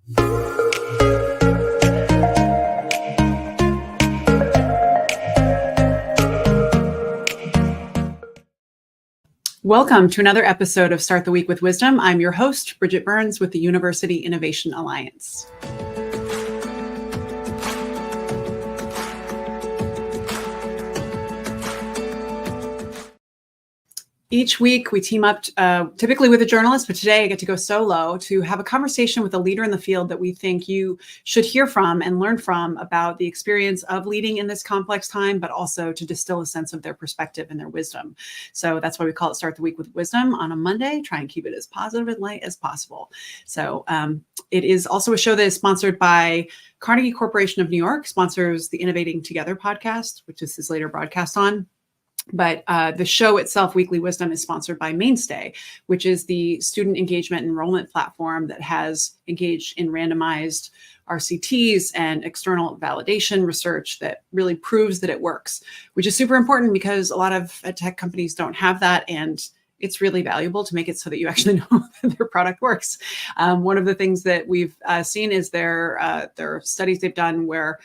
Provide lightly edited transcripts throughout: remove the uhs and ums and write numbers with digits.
Welcome to another episode of Start the Week with Wisdom. I'm your host, Bridget Burns with the University Innovation Alliance. Each week we team up typically with a journalist, but today I get to go solo to have a conversation with a leader in the field that we think you should hear from and learn from about the experience of leading in this complex time, but also to distill a sense of their perspective and their wisdom. So that's why we call it Start the Week with Wisdom on a Monday. Try and keep it as positive and light as possible. So it is also a show that is sponsored by Carnegie Corporation of New York, sponsors the Innovating Together podcast, which this is later broadcast on. But the show itself, Weekly Wisdom, is sponsored by Mainstay, which is the student engagement enrollment platform that has engaged in randomized RCTs and external validation research that really proves that it works, which is super important because a lot of tech companies don't have that. And it's really valuable to make it so that you actually know that their product works. One of the things that we've seen is their studies they've done where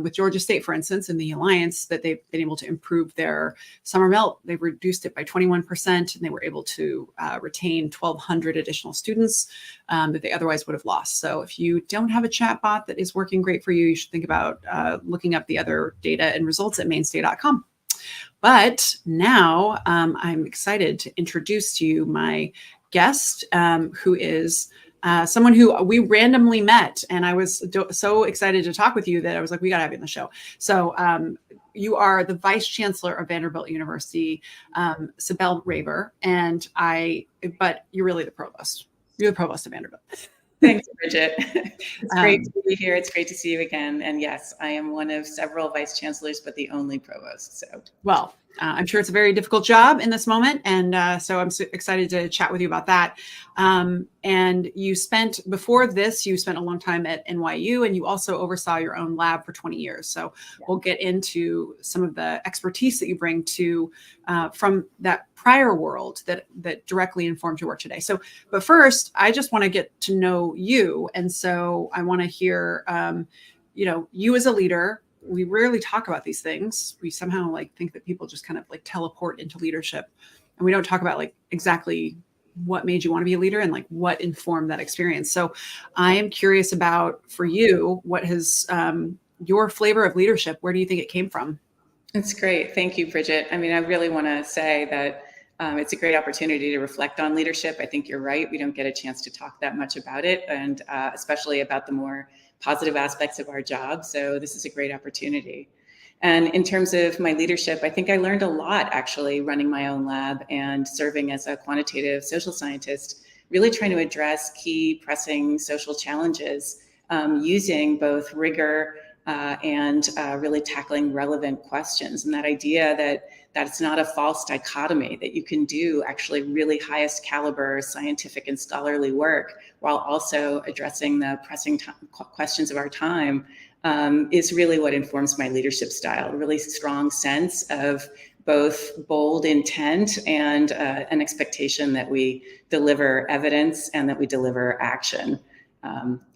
with Georgia State, for instance, in the Alliance, that they've been able to improve their summer melt. They've reduced it by 21%, and they were able to retain 1,200 additional students that they otherwise would have lost. So if you don't have a chatbot that is working great for you, you should think about looking up the other data and results at mainstay.com. But now I'm excited to introduce to you my guest, who is someone who we randomly met, and I was so excited to talk with you that I was like, we got to have you on the show. So you are the Vice Chancellor of Vanderbilt University, Cybele Raver, but you're really the Provost. You're the Provost of Vanderbilt. Thanks, Bridget. It's great to be here. It's great to see you again. And yes, I am one of several vice chancellors, but the only provost. So, well, I'm sure it's a very difficult job in this moment. And so I'm so excited to chat with you about that. And before this, you spent a long time at NYU, and you also oversaw your own lab for 20 years. So we'll get into some of the expertise that you bring to from that prior world that directly informed your work today. So, but first, I just want to get to know you. And so I want to hear, you as a leader. We rarely talk about these things. We somehow think that people just kind of teleport into leadership, and we don't talk about exactly what made you want to be a leader and what informed that experience. So I am curious about, for you, what has your flavor of leadership, where do you think it came from? That's great. Thank you, Bridget. I mean, I really want to say that it's a great opportunity to reflect on leadership. I think you're right. We don't get a chance to talk that much about it, and especially about the more positive aspects of our job. So this is a great opportunity. And in terms of my leadership, I think I learned a lot actually running my own lab and serving as a quantitative social scientist, really trying to address key pressing social challenges using both rigor and really tackling relevant questions. And that idea that it's not a false dichotomy, that you can do actually really highest caliber scientific and scholarly work while also addressing the pressing questions of our time is really what informs my leadership style. A really strong sense of both bold intent and an expectation that we deliver evidence and that we deliver action,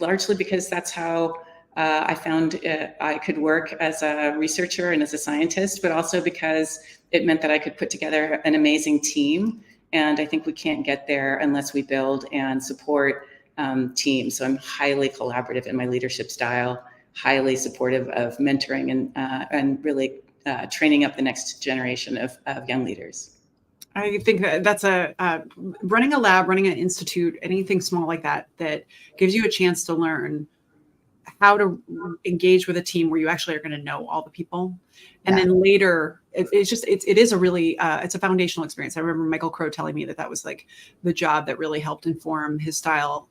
largely because that's how I found I could work as a researcher and as a scientist, but also because it meant that I could put together an amazing team. And I think we can't get there unless we build and support teams. So I'm highly collaborative in my leadership style, highly supportive of mentoring and really training up the next generation of young leaders. I think that's running a lab, running an institute, anything small like that gives you a chance to learn how to engage with a team where you actually are going to know all the people. And then later, it is a really, it's a foundational experience. I remember Michael Crow telling me that was the job that really helped inform his style.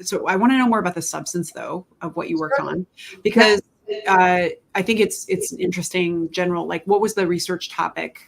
So I want to know more about the substance, though, of what you worked on, because I think it's an interesting general, what was the research topic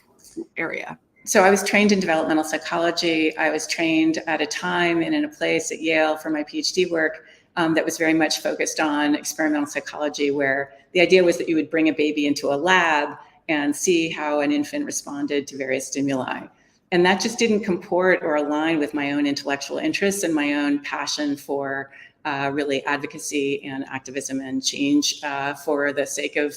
area? So I was trained in developmental psychology. I was trained at a time and in a place at Yale for my PhD work that was very much focused on experimental psychology, where the idea was that you would bring a baby into a lab and see how an infant responded to various stimuli. And that just didn't comport or align with my own intellectual interests and my own passion for really advocacy and activism and change for the sake of,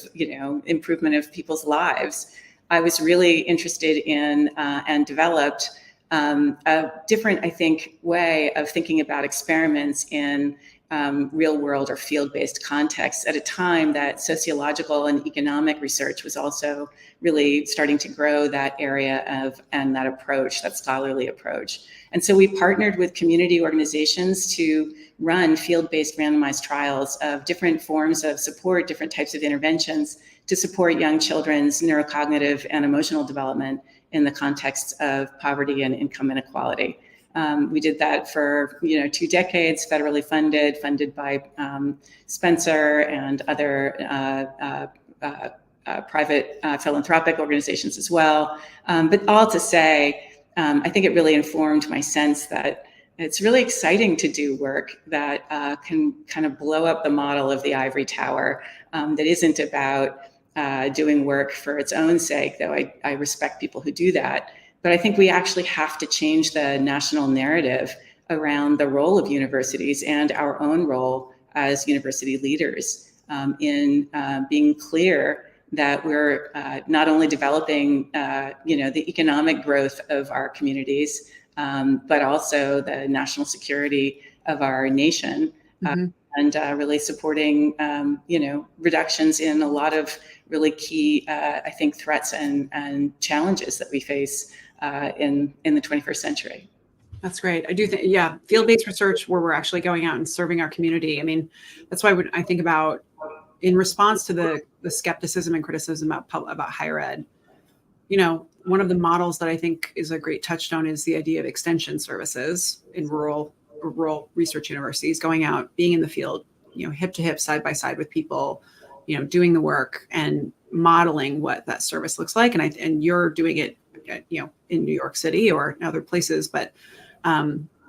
improvement of people's lives. I was really interested in and developed a different, I think, way of thinking about experiments in real world or field-based contexts at a time that sociological and economic research was also really starting to grow that area and that approach, that scholarly approach. And so we partnered with community organizations to run field-based randomized trials of different forms of support, different types of interventions to support young children's neurocognitive and emotional development in the context of poverty and income inequality. We did that for 2 decades, federally funded by Spencer and other private philanthropic organizations as well. But all to say, I think it really informed my sense that it's really exciting to do work that can kind of blow up the model of the ivory tower, that isn't about doing work for its own sake, though I respect people who do that. But I think we actually have to change the national narrative around the role of universities and our own role as university leaders in being clear that we're not only developing, the economic growth of our communities, but also the national security of our nation, and really supporting, reductions in a lot of really key, I think, threats and challenges that we face in the 21st century. That's great. I do think, field-based research where we're actually going out and serving our community. I mean, that's why when I think about, in response to the skepticism and criticism about higher ed, one of the models that I think is a great touchstone is the idea of extension services in rural research universities, going out, being in the field, hip to hip, side by side with people, doing the work and modeling what that service looks like. And you're doing it, in New York City or in other places, but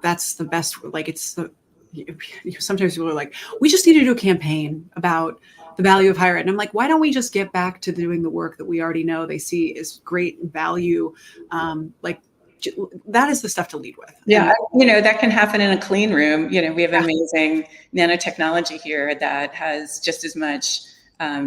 that's the best. Like sometimes people are like, we just need to do a campaign about the value of higher ed. And I'm like, why don't we just get back to doing the work that we already know they see is great value? That is the stuff to lead with. Yeah, that can happen in a clean room. We have amazing nanotechnology here that has just as much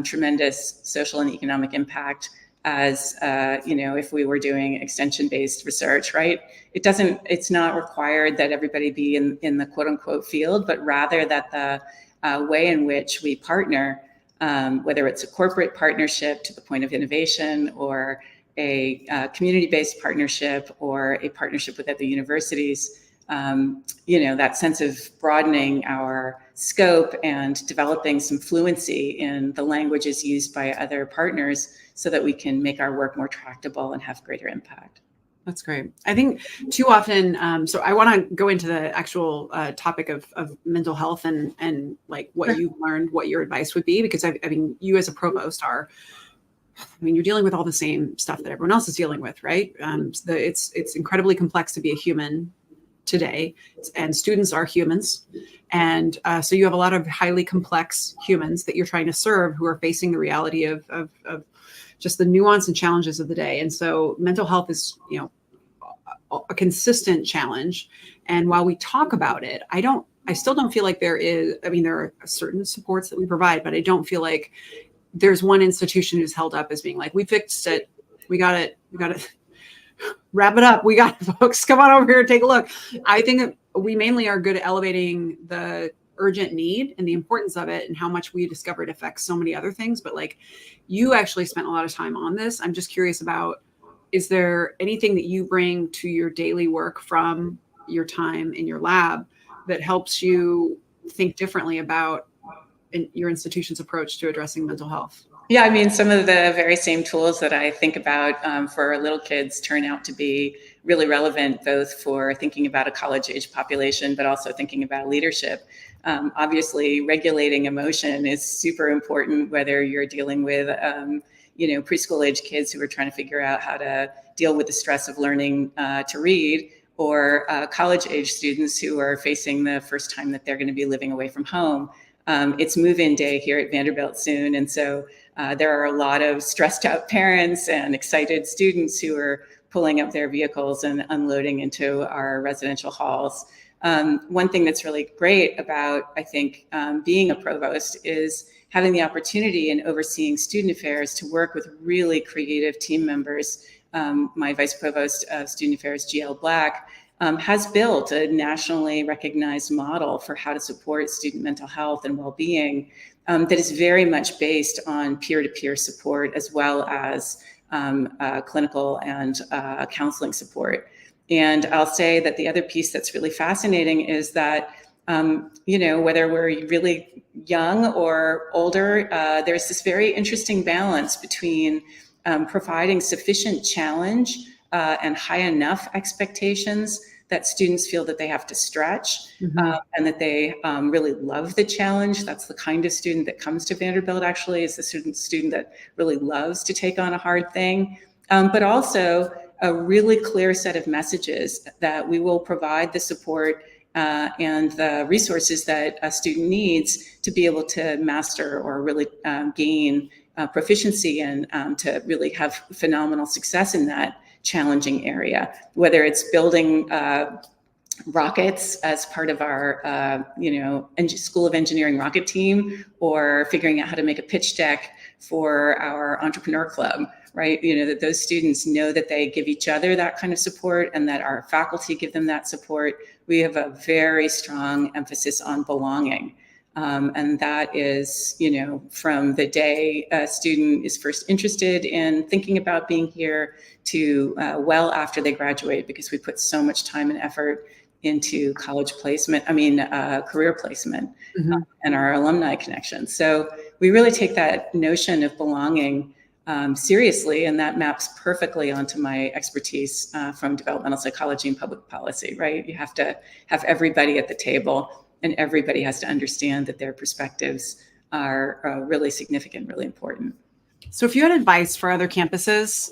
tremendous social and economic impact as, if we were doing extension-based research, right? It's not required that everybody be in the quote unquote field, but rather that the way in which we partner, whether it's a corporate partnership to the point of innovation or a community-based partnership or a partnership with other universities, that sense of broadening our scope and developing some fluency in the languages used by other partners so that we can make our work more tractable and have greater impact. That's great. I think too often, so I want to go into the actual topic of mental health and like what you've learned, what your advice would be, because I mean, you as a provost you're dealing with all the same stuff that everyone else is dealing with, right? It's incredibly complex to be a human today, and students are humans. And so you have a lot of highly complex humans that you're trying to serve who are facing the reality of just the nuance and challenges of the day. And so mental health is, a consistent challenge. And while we talk about it, I still don't feel like there are certain supports that we provide, but I don't feel like there's one institution who's held up as being like, we fixed it. We got it. Wrap it up. We got it, folks. Come on over here and take a look. I think that we mainly are good at elevating the urgent need and the importance of it and how much we discovered affects so many other things. But like, you actually spent a lot of time on this. I'm just curious about, is there anything that you bring to your daily work from your time in your lab that helps you think differently about your institution's approach to addressing mental health? Yeah, I mean, some of the very same tools that I think about for little kids turn out to be really relevant, both for thinking about a college-age population, but also thinking about leadership. Obviously, regulating emotion is super important, whether you're dealing with, preschool-age kids who are trying to figure out how to deal with the stress of learning to read, or college-age students who are facing the first time that they're going to be living away from home. It's move-in day here at Vanderbilt soon. And so there are a lot of stressed out parents and excited students who are pulling up their vehicles and unloading into our residential halls. One thing that's really great about, I think, being a provost is having the opportunity and overseeing student affairs to work with really creative team members. My vice provost of student affairs, GL Black, has built a nationally recognized model for how to support student mental health and well-being that is very much based on peer-to-peer support as well as clinical and counseling support. And I'll say that the other piece that's really fascinating is that, whether we're really young or older, there's this very interesting balance between providing sufficient challenge and high enough expectations that students feel that they have to stretch, and that they really love the challenge. That's the kind of student that comes to Vanderbilt, actually, is the student that really loves to take on a hard thing, but also a really clear set of messages that we will provide the support and the resources that a student needs to be able to master or really gain proficiency and to really have phenomenal success in that challenging area, whether it's building rockets as part of our, School of Engineering rocket team, or figuring out how to make a pitch deck for our entrepreneur club, right? That those students know that they give each other that kind of support and that our faculty give them that support. We have a very strong emphasis on belonging. And that is, from the day a student is first interested in thinking about being here to well after they graduate, because we put so much time and effort into career placement, and our alumni connections. So we really take that notion of belonging seriously, and that maps perfectly onto my expertise from developmental psychology and public policy, right? You have to have everybody at the table, and everybody has to understand that their perspectives are really significant, really important. So if you had advice for other campuses,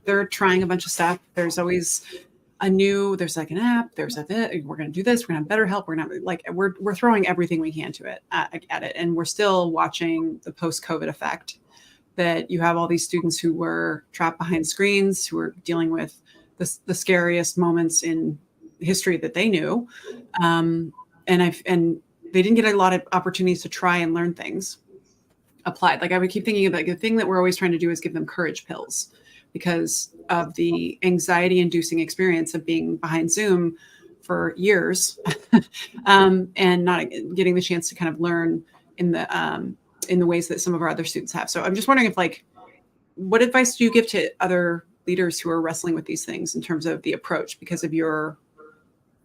they're trying a bunch of stuff. There's always there's like an app, we're going to do this, we're going to have better help. We're throwing everything we can to it, at it. And we're still watching the post-COVID effect, that you have all these students who were trapped behind screens, who were dealing with the scariest moments in history that they knew. And they didn't get a lot of opportunities to try and learn things applied. Like I would keep thinking about the thing that we're always trying to do is give them courage pills, because of the anxiety-inducing experience of being behind Zoom for years and not getting the chance to kind of learn in the ways that some of our other students have. So I'm just wondering what advice do you give to other leaders who are wrestling with these things in terms of the approach, because of your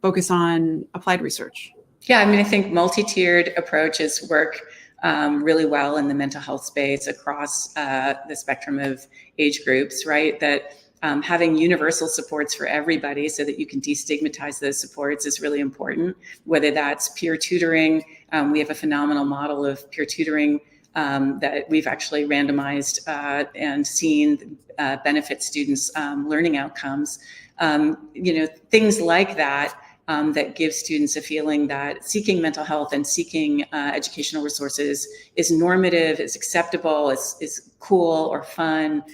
focus on applied research? Yeah, I think multi-tiered approaches work really well in the mental health space across the spectrum of age groups, right? That having universal supports for everybody so that you can destigmatize those supports is really important, whether that's peer tutoring. We have a phenomenal model of peer tutoring that we've actually randomized and seen benefit students' learning outcomes. Things like that. That give students a feeling that seeking mental health and seeking educational resources is normative, is acceptable, is cool or fun,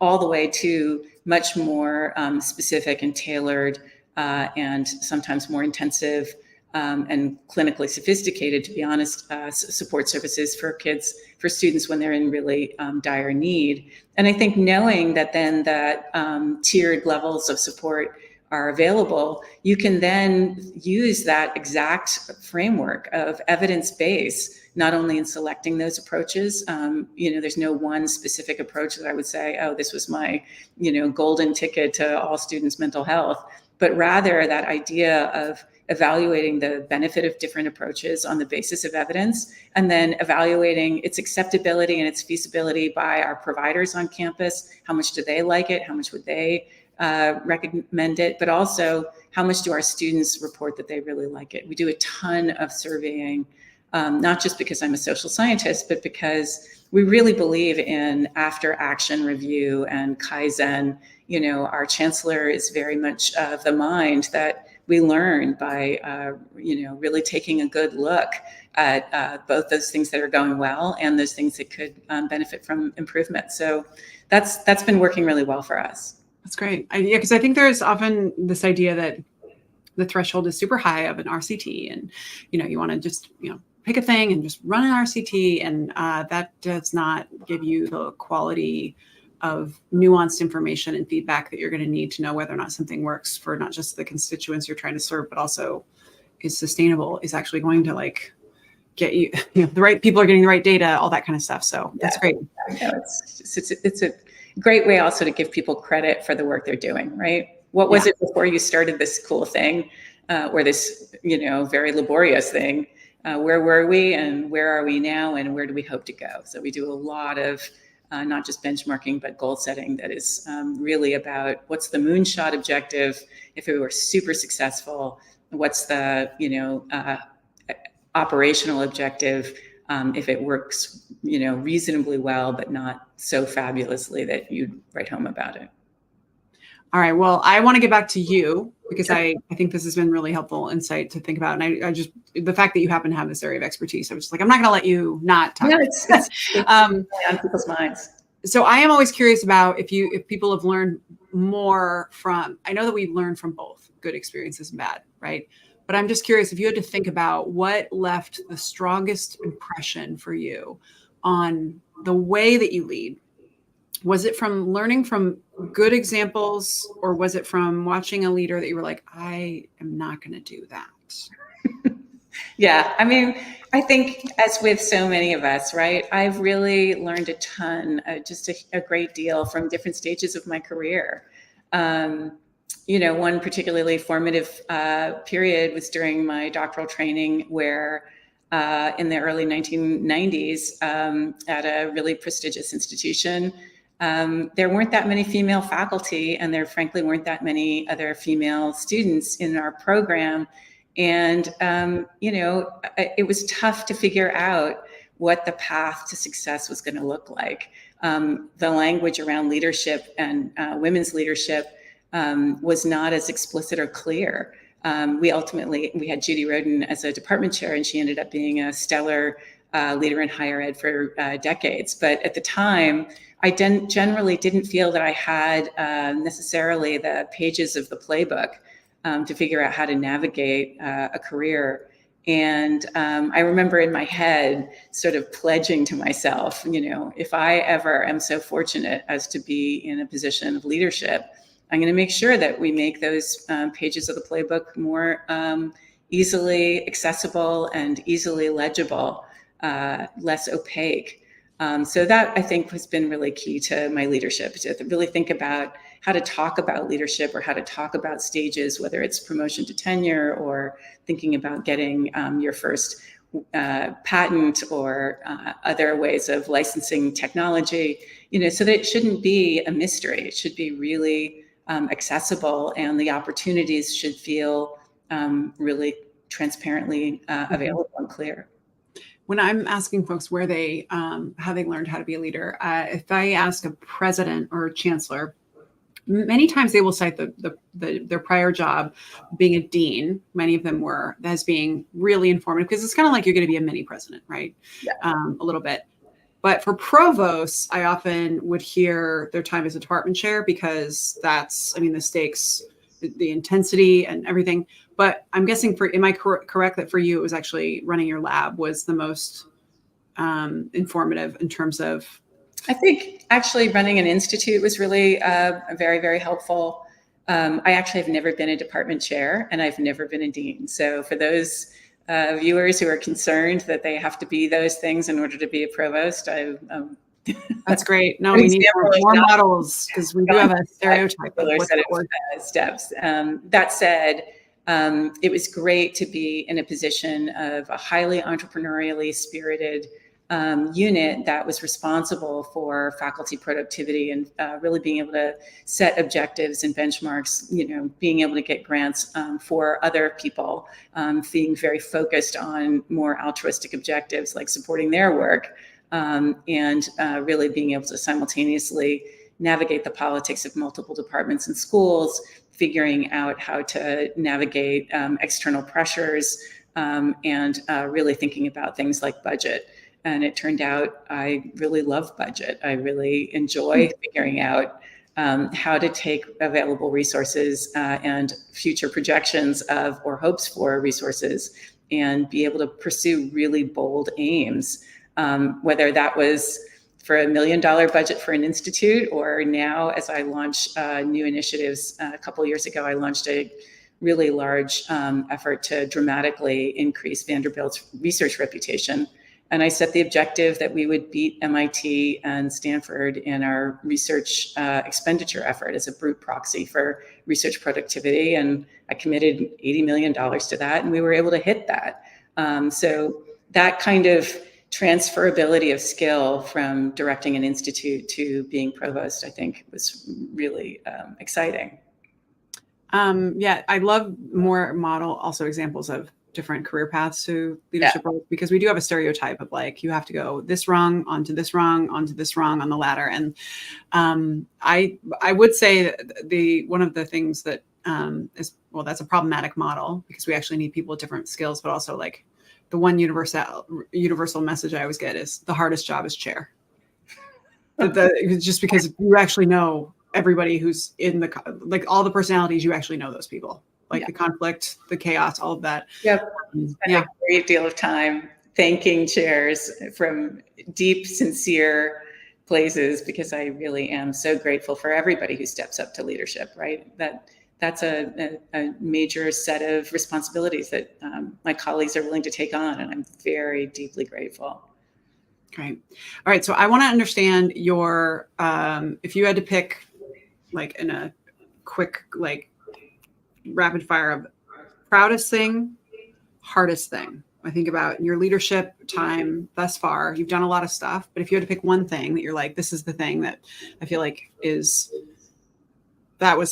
all the way to much more specific and tailored and sometimes more intensive and clinically sophisticated, to be honest, support services for students when they're in really dire need. And I think knowing that then that tiered levels of support are available, you can then use that exact framework of evidence base, not only in selecting those approaches. There's no one specific approach that I would say, oh, this was my, golden ticket to all students' mental health, but rather that idea of evaluating the benefit of different approaches on the basis of evidence, and then evaluating its acceptability and its feasibility by our providers on campus. How much do they like it? How much would they recommend it? But also, how much do our students report that they really like it? We do a ton of surveying, not just because I'm a social scientist, but because we really believe in after action review and Kaizen. Our chancellor is very much of the mind that we learn by, really taking a good look at both those things that are going well and those things that could benefit from improvement. So that's been working really well for us. That's great. Yeah, because I think there's often this idea that the threshold is super high of an RCT, and you want to just pick a thing and just run an RCT, and that does not give you the quality of nuanced information and feedback that you're going to need to know whether or not something works for not just the constituents you're trying to serve, but also is sustainable, is actually going to get you, the right people are getting the right data, all that kind of stuff. So that's great. It's a great way also to give people credit for the work they're doing, right? What was it before you started this cool thing or this, very laborious thing? Where were we and where are we now and where do we hope to go? So we do a lot of not just benchmarking, but goal setting that is really about what's the moonshot objective if we were super successful, what's the, operational objective if it works, reasonably well, but not so fabulously that you'd write home about it. All right. Well, I want to get back to you because I think this has been really helpful insight to think about. And I just, the fact that you happen to have this area of expertise, I was just like, I'm not going to let you not talk. No, it's on people's minds. So I am always curious about if people have learned more from, I know that we learn from both good experiences and bad, right? But I'm just curious if you had to think about what left the strongest impression for you on the way that you lead. Was it from learning from good examples, or was it from watching a leader that you were like, I am not going to do that? Yeah. I mean, I think as with so many of us, right, I've really learned a ton, just a great deal from different stages of my career. One particularly formative period was during my doctoral training where in the early 1990s at a really prestigious institution, there weren't that many female faculty, and there frankly weren't that many other female students in our program. And, it was tough to figure out what the path to success was going to look like. The language around leadership and women's leadership was not as explicit or clear. We had Judy Roden as a department chair, and she ended up being a stellar leader in higher ed for decades. But at the time, I generally didn't feel that I had necessarily the pages of the playbook to figure out how to navigate a career. And I remember in my head sort of pledging to myself, if I ever am so fortunate as to be in a position of leadership, I'm going to make sure that we make those pages of the playbook more easily accessible and easily legible, less opaque. So that, I think, has been really key to my leadership, to really think about how to talk about leadership or how to talk about stages, whether it's promotion to tenure or thinking about getting your first patent or other ways of licensing technology, so that it shouldn't be a mystery. It should be really accessible, and the opportunities should feel really transparently available and clear. When I'm asking folks where they, how they learned how to be a leader, if I ask a president or a chancellor, many times they will cite their prior job being a dean. Many of them were, as being really informative, because it's kind of like you're going to be a mini president, right? Yeah. A little bit. But for provosts, I often would hear their time as a department chair, because that's, the stakes, the intensity and everything. But I'm guessing am I correct that for you, it was actually running your lab was the most informative in terms of? I think actually running an institute was really very, very helpful. I actually have never been a department chair, and I've never been a dean. So for those viewers who are concerned that they have to be those things in order to be a provost, that's great. No, we need more models, because we do have a stereotype of what's steps. That said, it was great to be in a position of a highly entrepreneurially spirited unit that was responsible for faculty productivity and really being able to set objectives and benchmarks, being able to get grants for other people, being very focused on more altruistic objectives like supporting their work, and really being able to simultaneously navigate the politics of multiple departments and schools, figuring out how to navigate external pressures, and really thinking about things like budget. And it turned out I really love budget. I really enjoy figuring out how to take available resources and future projections of or hopes for resources and be able to pursue really bold aims, whether that was for $1 million budget for an institute, or now as I launch new initiatives. A couple of years ago, I launched a really large effort to dramatically increase Vanderbilt's research reputation. And I set the objective that we would beat MIT and Stanford in our research expenditure effort as a brute proxy for research productivity. And I committed $80 million to that, and we were able to hit that. So that kind of transferability of skill from directing an institute to being provost, I think, was really exciting. Yeah, I love more model also examples of different career paths to leadership roles, because we do have a stereotype of like, you have to go this rung onto this rung onto this rung on the ladder. And I would say one of the things that is, well, that's a problematic model, because we actually need people with different skills, but also like the one universal message I always get is the hardest job is chair. Just because you actually know everybody who's in like all the personalities, you actually know those people. Like the conflict, the chaos, all of that. Yep. A great deal of time thanking chairs from deep, sincere places, because I really am so grateful for everybody who steps up to leadership, right? That's a major set of responsibilities that my colleagues are willing to take on, and I'm very deeply grateful. Great. All right. So I want to understand your, if you had to pick like in a quick, like, rapid fire of proudest thing, hardest thing. I think about your leadership time thus far. You've done a lot of stuff, but if you had to pick one thing that you're like, this is the thing that I feel like is that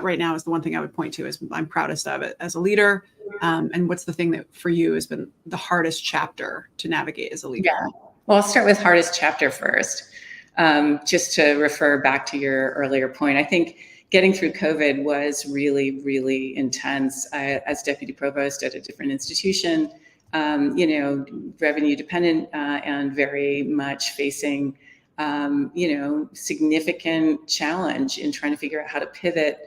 right now is the one thing I would point to as I'm proudest of it as a leader. And what's the thing that for you has been the hardest chapter to navigate as a leader? Yeah. Well, I'll start with hardest chapter first. Just to refer back to your earlier point, I think getting through COVID was really, really intense. As deputy provost at a different institution, revenue dependent and very much facing, significant challenge in trying to figure out how to pivot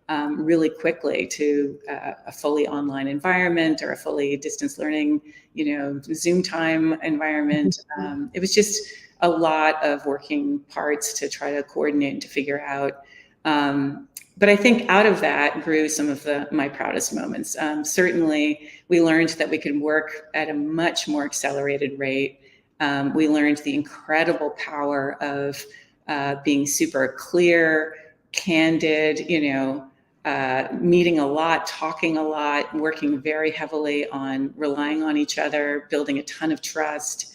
really quickly to a fully online environment or a fully distance learning, Zoom time environment. It was just a lot of working parts to try to coordinate and to figure out. But I think out of that grew some of my proudest moments. Certainly, we learned that we could work at a much more accelerated rate. We learned the incredible power of being super clear, candid, meeting a lot, talking a lot, working very heavily on relying on each other, building a ton of trust.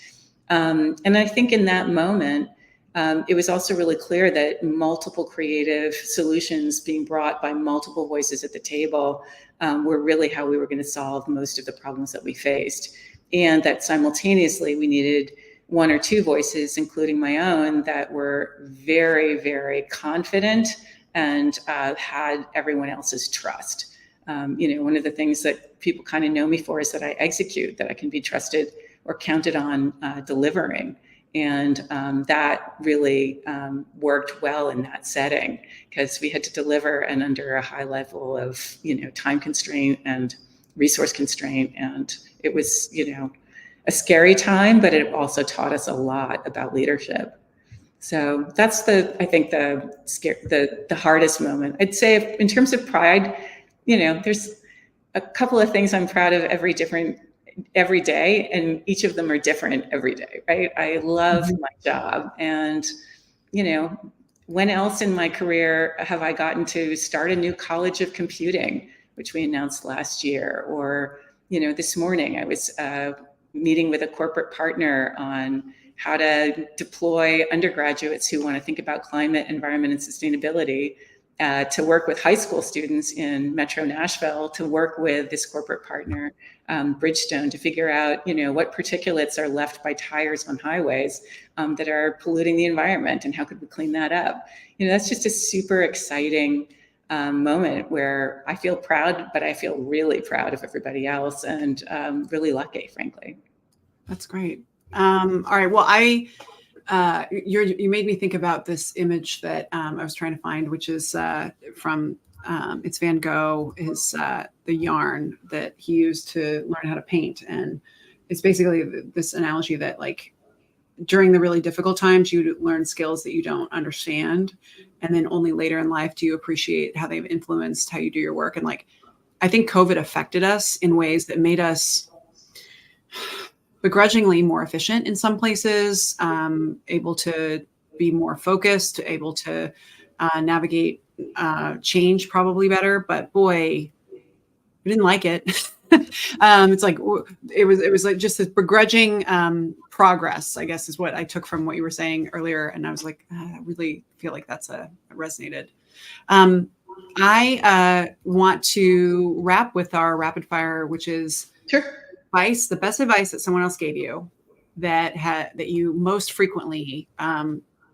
And I think in that moment, it was also really clear that multiple creative solutions being brought by multiple voices at the table were really how we were going to solve most of the problems that we faced. And that simultaneously we needed one or two voices, including my own, that were very, very confident and had everyone else's trust. One of the things that people kind of know me for is that I execute, that I can be trusted or counted on delivering. And that really worked well in that setting, because we had to deliver and under a high level of, time constraint and resource constraint. And it was, a scary time, but it also taught us a lot about leadership. So that's I think the hardest moment. I'd say in terms of pride, there's a couple of things I'm proud of every day, and each of them are different every day, right? I love my job, and when else in my career have I gotten to start a new college of computing, which we announced last year? Or this morning I was meeting with a corporate partner on how to deploy undergraduates who want to think about climate, environment, and sustainability to work with high school students in Metro Nashville, to work with this corporate partner, Bridgestone, to figure out, what particulates are left by tires on highways that are polluting the environment, and how could we clean that up? That's just a super exciting moment where I feel proud, but I feel really proud of everybody else, and really lucky, frankly. That's great. All right. Well, I You made me think about this image that I was trying to find, which is from it's Van Gogh, his the yarn that he used to learn how to paint, and it's basically this analogy that like during the really difficult times you learn skills that you don't understand, and then only later in life do you appreciate how they've influenced how you do your work. And like I think COVID affected us in ways that made us begrudgingly more efficient in some places, able to be more focused, able to navigate change probably better. But boy, we didn't like it. It's like it was like just this begrudging progress, I guess, is what I took from what you were saying earlier. And I was like, I really feel like that's resonated. I want to wrap with our rapid fire, which is Sure. Advice, the best advice that someone else gave you that you most frequently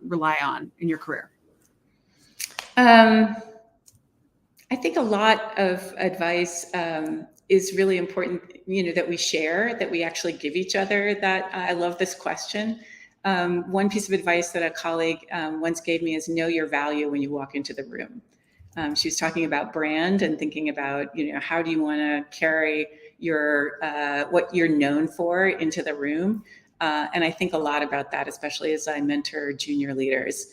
rely on in your career. I think a lot of advice is really important, that we share, that we actually give each other. That I love this question. One piece of advice that a colleague once gave me is know your value when you walk into the room. She was talking about brand and thinking about, how do you want to carry your what you're known for into the room. And I think a lot about that, especially as I mentor junior leaders.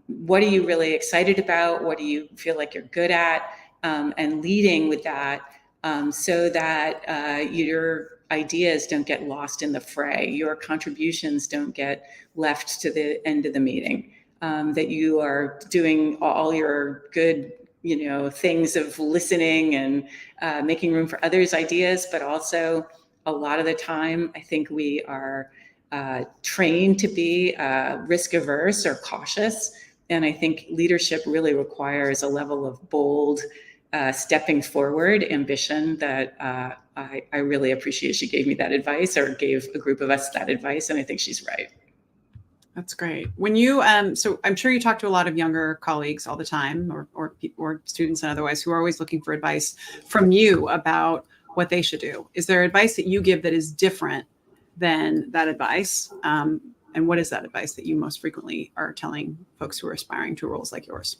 What are you really excited about? What do you feel like you're good at? And leading with that so that your ideas don't get lost in the fray, your contributions don't get left to the end of the meeting, that you are doing all your good things of listening and making room for others' ideas, but also a lot of the time, I think we are trained to be risk averse or cautious. And I think leadership really requires a level of bold, stepping forward ambition that I really appreciate. She gave me that advice, or gave a group of us that advice. And I think she's right. That's great. When you, so I'm sure you talk to a lot of younger colleagues all the time, or students and otherwise, who are always looking for advice from you about what they should do. Is there advice that you give that is different than that advice? And what is that advice that you most frequently are telling folks who are aspiring to roles like yours?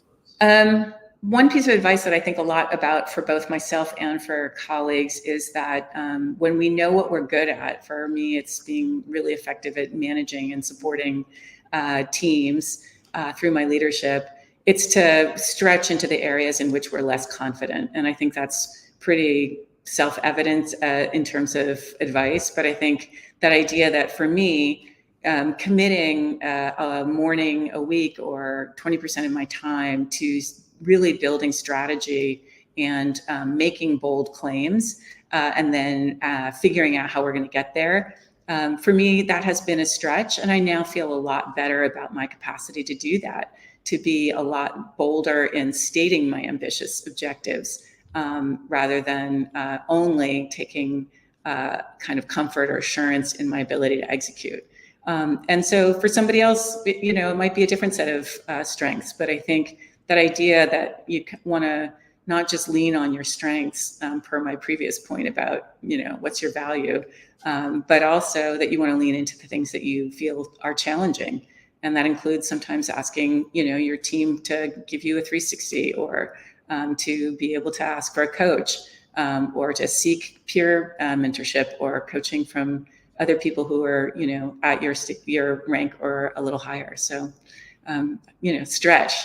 One piece of advice that I think a lot about for both myself and for colleagues is that when we know what we're good at, for me, it's being really effective at managing and supporting teams through my leadership. It's to stretch into the areas in which we're less confident. And I think that's pretty self-evident in terms of advice. But I think that idea that for me, committing a morning a week or 20% of my time to really building strategy and making bold claims and then figuring out how we're going to get there. For me, that has been a stretch, and I now feel a lot better about my capacity to do that, to be a lot bolder in stating my ambitious objectives rather than only taking kind of comfort or assurance in my ability to execute. And so for somebody else, it might be a different set of strengths, but I think that idea that you want to not just lean on your strengths, per my previous point about, what's your value, but also that you want to lean into the things that you feel are challenging. And that includes sometimes asking, your team to give you a 360, or to be able to ask for a coach, or to seek peer mentorship or coaching from other people who are, at your rank or a little higher. So, stretch.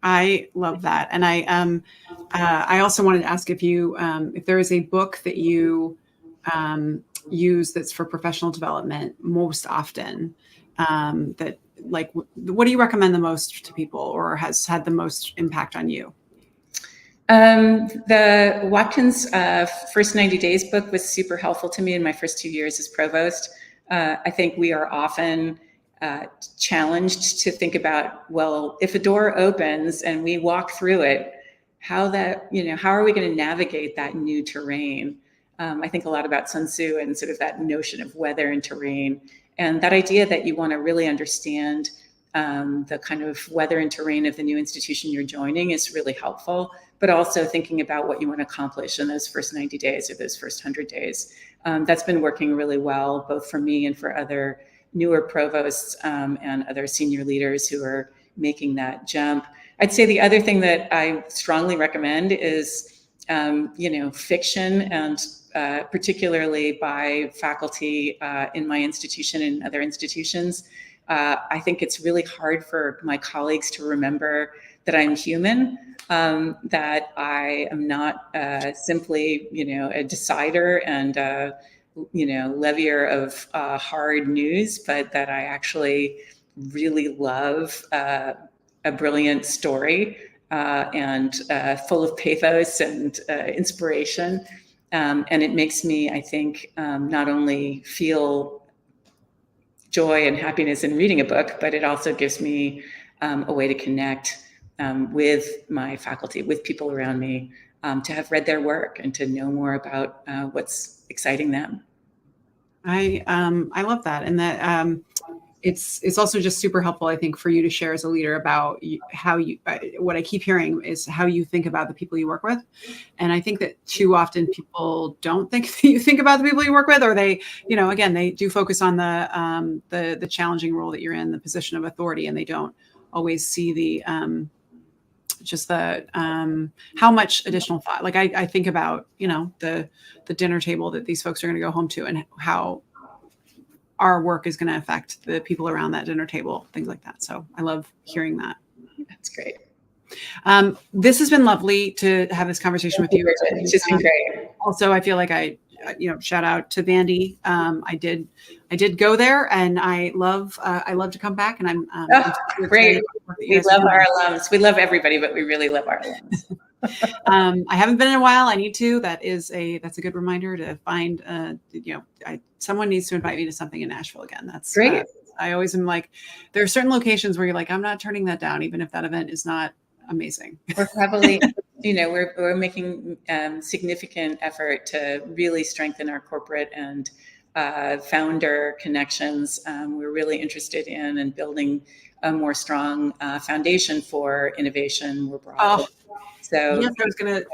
I love that. And I also wanted to ask if there is a book that you use that's for professional development most often, that like, what do you recommend the most to people, or has had the most impact on you? The Watkins First 90 Days book was super helpful to me in my first 2 years as provost. I think we are often challenged to think about, well, if a door opens and we walk through it, how are we going to navigate that new terrain? I think a lot about Sun Tzu and sort of that notion of weather and terrain, and that idea that you want to really understand the kind of weather and terrain of the new institution you're joining is really helpful, but also thinking about what you want to accomplish in those first 90 days or those first 100 days. That's been working really well, both for me and for other newer provosts and other senior leaders who are making that jump. I'd say the other thing that I strongly recommend is, fiction, and particularly by faculty in my institution and other institutions. I think it's really hard for my colleagues to remember that I'm human, that I am not simply, a decider and levier of hard news, but that I actually really love a brilliant story and full of pathos and inspiration. And it makes me, I think, not only feel joy and happiness in reading a book, but it also gives me a way to connect with my faculty, with people around me, to have read their work and to know more about what's exciting them. I love that, and that it's also just super helpful, I think, for you to share as a leader about how you. What I keep hearing is how you think about the people you work with, and I think that too often people don't think that you think about the people you work with, or they, again, they do focus on the challenging role that you're in, the position of authority, and they don't always see the how much additional thought. Like I think about, the dinner table that these folks are going to go home to, and how our work is going to affect the people around that dinner table, things like that. So I love hearing that. That's great. This has been lovely to have this conversation with you. It's just been great. Also, I feel like shout out to Vandy. I did go there, and I love to come back, and I'm great. We love our alums. We love everybody, but we really love our alums. I haven't been in a while. I need to. That's a good reminder to find. Someone needs to invite me to something in Nashville again. That's great. I always am like, there are certain locations where you're like, I'm not turning that down, even if that event is not amazing. We're probably, we're making significant effort to really strengthen our corporate and founder connections. We're really interested in and building a more strong foundation for innovation more broadly. So yes,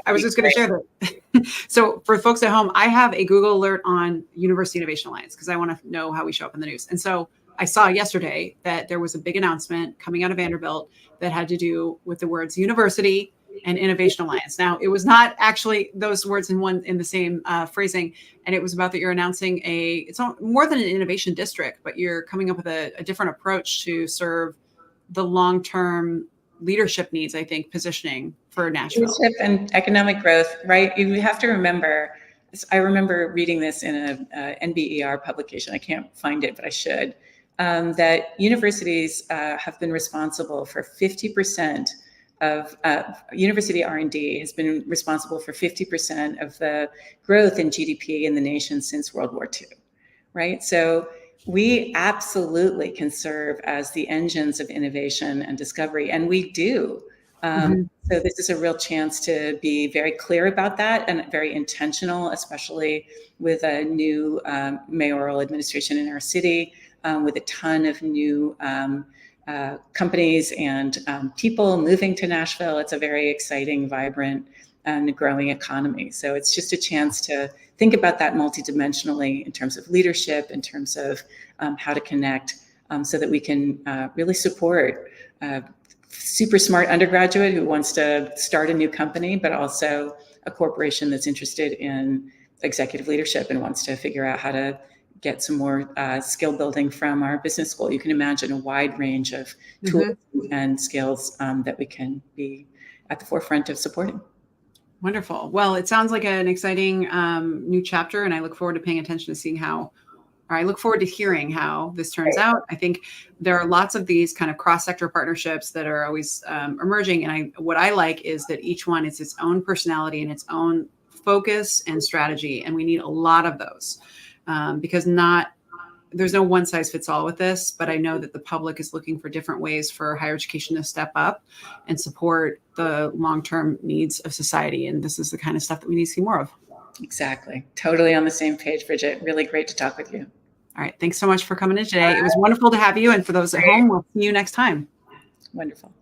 I was just gonna share that. So for folks at home, I have a Google alert on University Innovation Alliance because I want to know how we show up in the news. And so I saw yesterday that there was a big announcement coming out of Vanderbilt that had to do with the words university and Innovation Alliance. Now, it was not actually those words in the same phrasing, and it was about that you're announcing it's more than an innovation district, but you're coming up with a different approach to serve the long-term leadership needs, I think, positioning for Nashville. Leadership and economic growth, right? You have to remember, I remember reading this in a NBER publication. I can't find it, but I should. That universities have been responsible for 50% of university R&D has been responsible for 50% of the growth in GDP in the nation since World War II, right? So we absolutely can serve as the engines of innovation and discovery, and we do. So this is a real chance to be very clear about that and very intentional, especially with a new mayoral administration in our city, with a ton of new companies and people moving to Nashville. It's a very exciting, vibrant, and growing economy. So it's just a chance to think about that multidimensionally in terms of leadership, in terms of how to connect, so that we can really support a super smart undergraduate who wants to start a new company, but also a corporation that's interested in executive leadership and wants to figure out how to get some more skill building from our business school. You can imagine a wide range of tools and skills that we can be at the forefront of supporting. Wonderful. Well, it sounds like an exciting new chapter, and I look forward to paying attention to seeing I look forward to hearing how this turns out. I think there are lots of these kind of cross-sector partnerships that are always emerging. And what I like is that each one is its own personality and its own focus and strategy. And we need a lot of those because there's no one size fits all with this, but I know that the public is looking for different ways for higher education to step up and support the long-term needs of society. And this is the kind of stuff that we need to see more of. Exactly. Totally on the same page, Bridget. Really great to talk with you. All right. Thanks so much for coming in today. It was wonderful to have you. And for those at home, we'll see you next time. Wonderful.